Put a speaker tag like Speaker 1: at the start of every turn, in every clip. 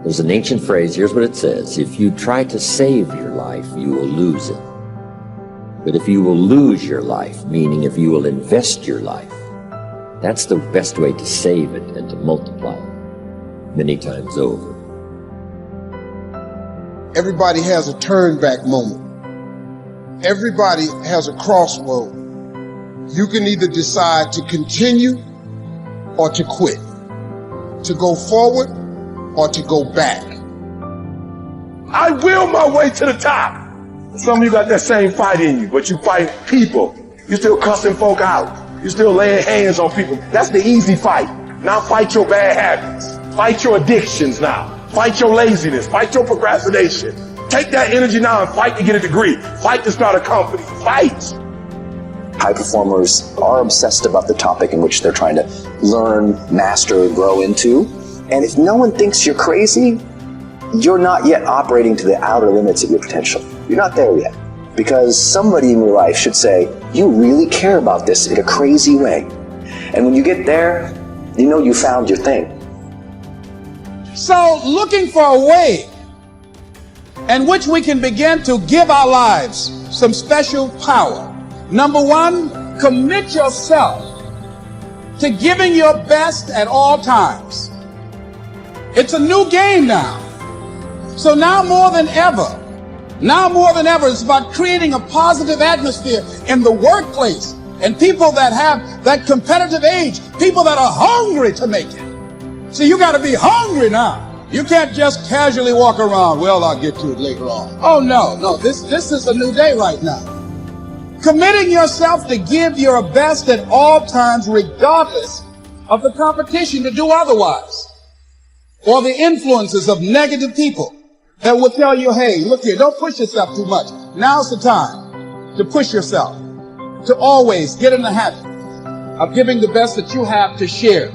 Speaker 1: There's an ancient phrase, here's what it says: if you try to save your life, you will lose it. But if you will lose your life, meaning if you will invest your life, that's the best way to save it and to multiply it many times over.
Speaker 2: Everybody has a turn back moment. Everybody has a crossroad. You can either decide to continue or to quit, to go forward or to go back.
Speaker 3: I will my way to the top. Some of you got that same fight in you, but you fight people. You still cussing folk out. You still laying hands on people. That's the easy fight. Now fight your bad habits. Fight your addictions now. Fight your laziness. Fight your procrastination. Take that energy now and fight to get a degree. Fight to start a company. Fight.
Speaker 4: High performers are obsessed about the topic in which they're trying to learn, master, grow into. And if no one thinks you're crazy, you're not yet operating to the outer limits of your potential. You're not there yet. Because somebody in your life should say, you really care about this in a crazy way. And when you get there, you know you found your thing.
Speaker 5: So looking for a way in which we can begin to give our lives some special power. Number one, commit yourself to giving your best at all times. It's a new game now. So now more than ever, it's about creating a positive atmosphere in the workplace and people that have that competitive edge, people that are hungry to make it. So you got to be hungry now. You can't just casually walk around, well, I'll get to it later on. Oh, no, this is a new day right now. Committing yourself to give your best at all times, regardless of the competition to do otherwise, or the influences of negative people that will tell you, hey, look here, don't push yourself too much. Now's the time to push yourself, to always get in the habit of giving the best that you have to share.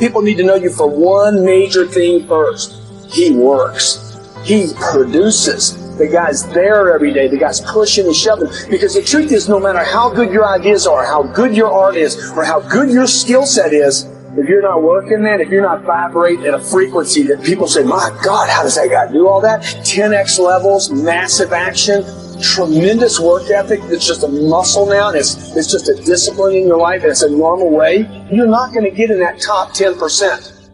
Speaker 4: People need to know you for one major thing first. He works. He produces. The guy's there every day. The guy's pushing and shoving. Because the truth is, no matter how good your ideas are, how good your art is, or how good your skill set is, if you're not working, man, if you're not vibrating at a frequency that people say, my God, how does that guy do all that? 10x levels, massive action, tremendous work ethic. It's just a muscle now, and it's just a discipline in your life, and it's a normal way. You're not going to get in that top 10%.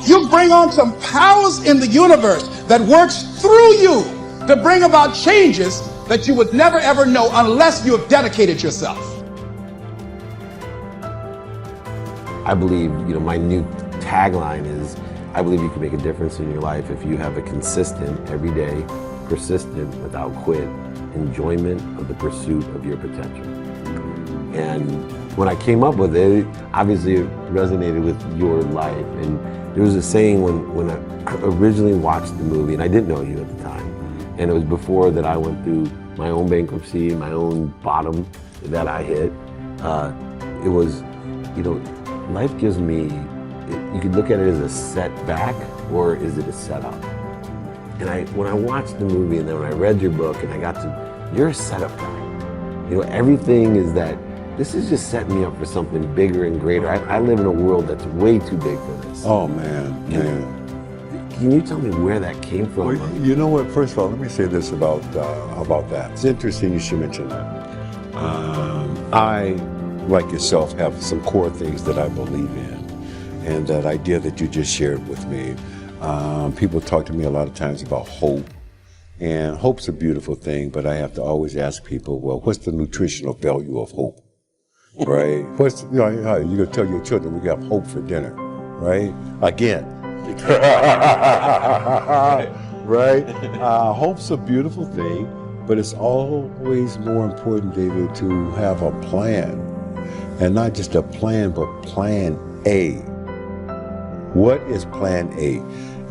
Speaker 5: You bring on some powers in the universe that works through you to bring about changes that you would never ever know unless you have dedicated yourself.
Speaker 6: I believe, my new tagline is, I believe you can make a difference in your life if you have a consistent, everyday, persistent, without quit, enjoyment of the pursuit of your potential. And when I came up with it, obviously it resonated with your life. And there was a saying when I originally watched the movie, and I didn't know you at the time, and it was before that I went through my own bankruptcy, my own bottom that I hit. It was, life gives me, you can look at it as a setback, or is it a setup? And when I watched the movie, and then when I read your book, and I got to, you're a setup guy. Everything is that, this is just setting me up for something bigger and greater. I live in a world that's way too big for this.
Speaker 7: Oh, man.
Speaker 6: Can you tell me where that came from?
Speaker 7: Well, you know what? First of all, let me say this about that. It's interesting you should mention that. I, like yourself, have some core things that I believe in. And that idea that you just shared with me. People talk to me a lot of times about hope. And hope's a beautiful thing, but I have to always ask people, well, what's the nutritional value of hope? Right? You're going to tell your children we got hope for dinner, right? Again. Right? Hope's a beautiful thing, but it's always more important, David, to have a plan. And not just a plan, but plan A. What is plan A?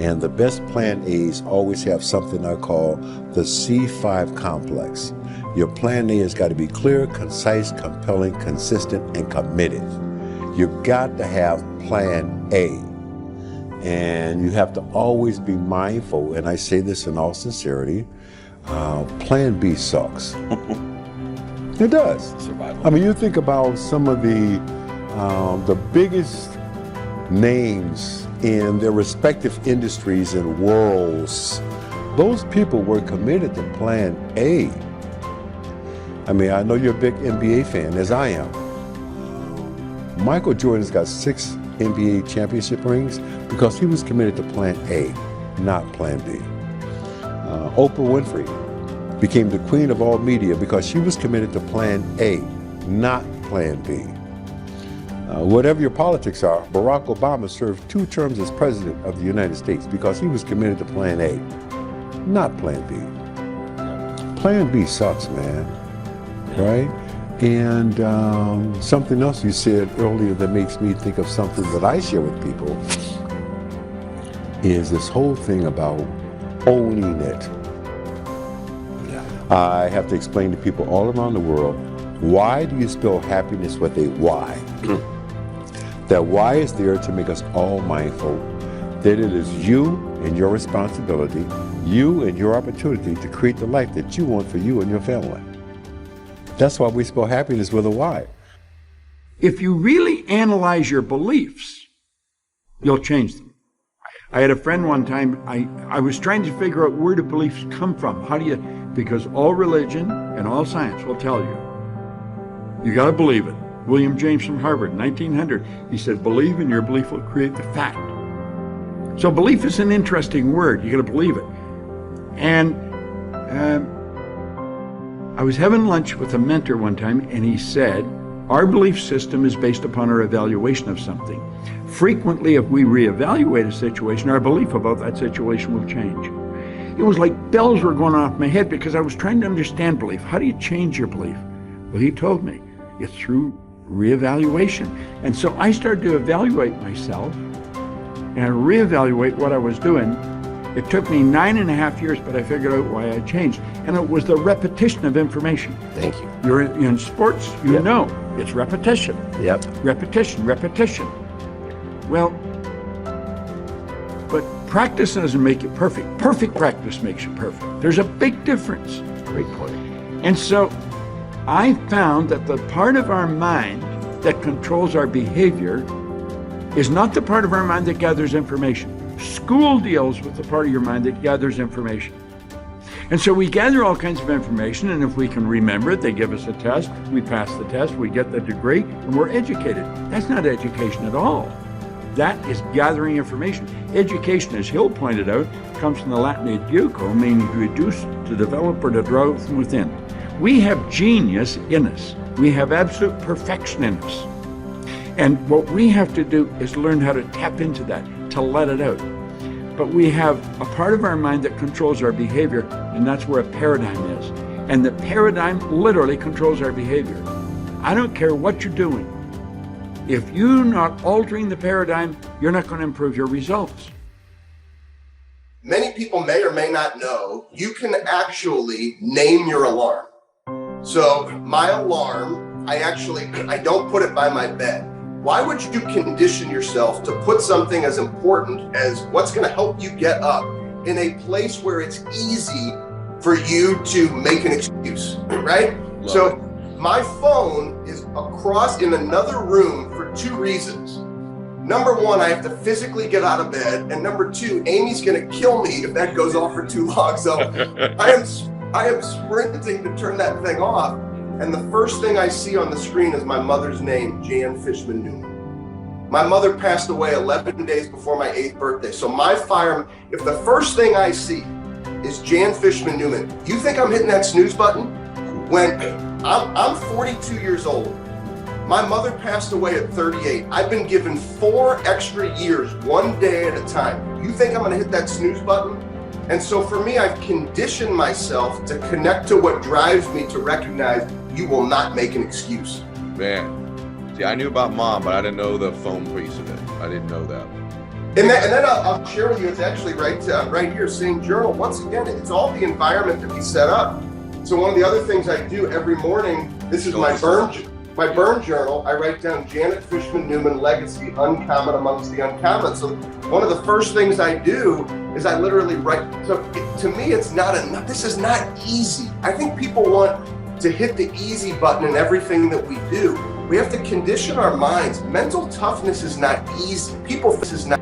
Speaker 7: And the best plan A's always have something I call the C5 complex. Your plan A has got to be clear, concise, compelling, consistent, and committed. You've got to have plan A. And you have to always be mindful, and I say this in all sincerity, plan B sucks. It does.
Speaker 6: Survival.
Speaker 7: I mean, you think about some of the biggest names in their respective industries and worlds. Those people were committed to plan A. I mean, I know you're a big NBA fan, as I am. Michael Jordan's got 6 NBA championship rings because he was committed to plan A, not plan B. Oprah Winfrey became the queen of all media because she was committed to plan A, not plan B. Whatever your politics are, Barack Obama served 2 terms as president of the United States because he was committed to plan A, not plan B. Plan B sucks, man, right? And something else you said earlier that makes me think of something that I share with people is this whole thing about owning it. I have to explain to people all around the world, why do you spell happiness with a Y? That Y is there to make us all mindful that it is you and your responsibility, you and your opportunity to create the life that you want for you and your family. That's why we spell happiness with a Y.
Speaker 8: If you really analyze your beliefs, you'll change them. I had a friend one time, I was trying to figure out where do beliefs come from. How do you, because all religion and all science will tell you got to believe it. William James from Harvard, 1900, he said, believe and your belief will create the fact. So belief is an interesting word. You got to believe it. And I was having lunch with a mentor one time, and he said, our belief system is based upon our evaluation of something. Frequently, if we reevaluate a situation, our belief about that situation will change. It was like bells were going off my head because I was trying to understand belief. How do you change your belief? Well, he told me, it's through reevaluation. And so I started to evaluate myself and reevaluate what I was doing. It took me 9.5 years, but I figured out why I changed. And it was the repetition of information.
Speaker 6: Thank you.
Speaker 8: You're in sports, you know, it's repetition.
Speaker 6: Yep.
Speaker 8: Repetition, repetition. Well, but practice doesn't make you perfect. Perfect practice makes you perfect. There's a big difference.
Speaker 6: Great point.
Speaker 8: And so I found that the part of our mind that controls our behavior is not the part of our mind that gathers information. School deals with the part of your mind that gathers information. And so we gather all kinds of information, and if we can remember it, they give us a test, we pass the test, we get the degree, and we're educated. That's not education at all. That is gathering information. Education, as Hill pointed out, comes from the Latin educo, meaning to educe, to develop, or to draw from within. We have genius in us. We have absolute perfection in us. And what we have to do is learn how to tap into that, to let it out. But we have a part of our mind that controls our behavior, and that's where a paradigm is. And the paradigm literally controls our behavior. I don't care what you're doing. If you're not altering the paradigm, you're not going to improve your results.
Speaker 9: Many people may or may not know, you can actually name your alarm. So my alarm, I don't put it by my bed. Why would you condition yourself to put something as important as what's going to help you get up in a place where it's easy for you to make an excuse, right? So my phone is across in another room for 2 reasons. Number 1, I have to physically get out of bed. And number 2, Amy's going to kill me if that goes off for too long. So I am sprinting to turn that thing off. And the first thing I see on the screen is my mother's name, Jan Fishman Newman. My mother passed away 11 days before my 8th birthday. So if the first thing I see is Jan Fishman Newman, you think I'm hitting that snooze button? When I'm 42 years old, my mother passed away at 38. I've been given 4 extra years, 1 day at a time. You think I'm gonna hit that snooze button? And so for me, I've conditioned myself to connect to what drives me to recognize you will not make an excuse.
Speaker 10: Man, see, I knew about Mom, but I didn't know the phone piece of it. I didn't know that.
Speaker 9: And then I'll share with you, it's actually right here, same journal. Once again, it's all the environment that we set up. So one of the other things I do every morning, this is my burn journal. I write down Janet Fishman Newman legacy, uncommon amongst the uncommon. So one of the first things I do is I literally write. So to me, it's not enough. This is not easy. I think people want to hit the easy button in everything that we do. We have to condition our minds. Mental toughness is not easy. This is not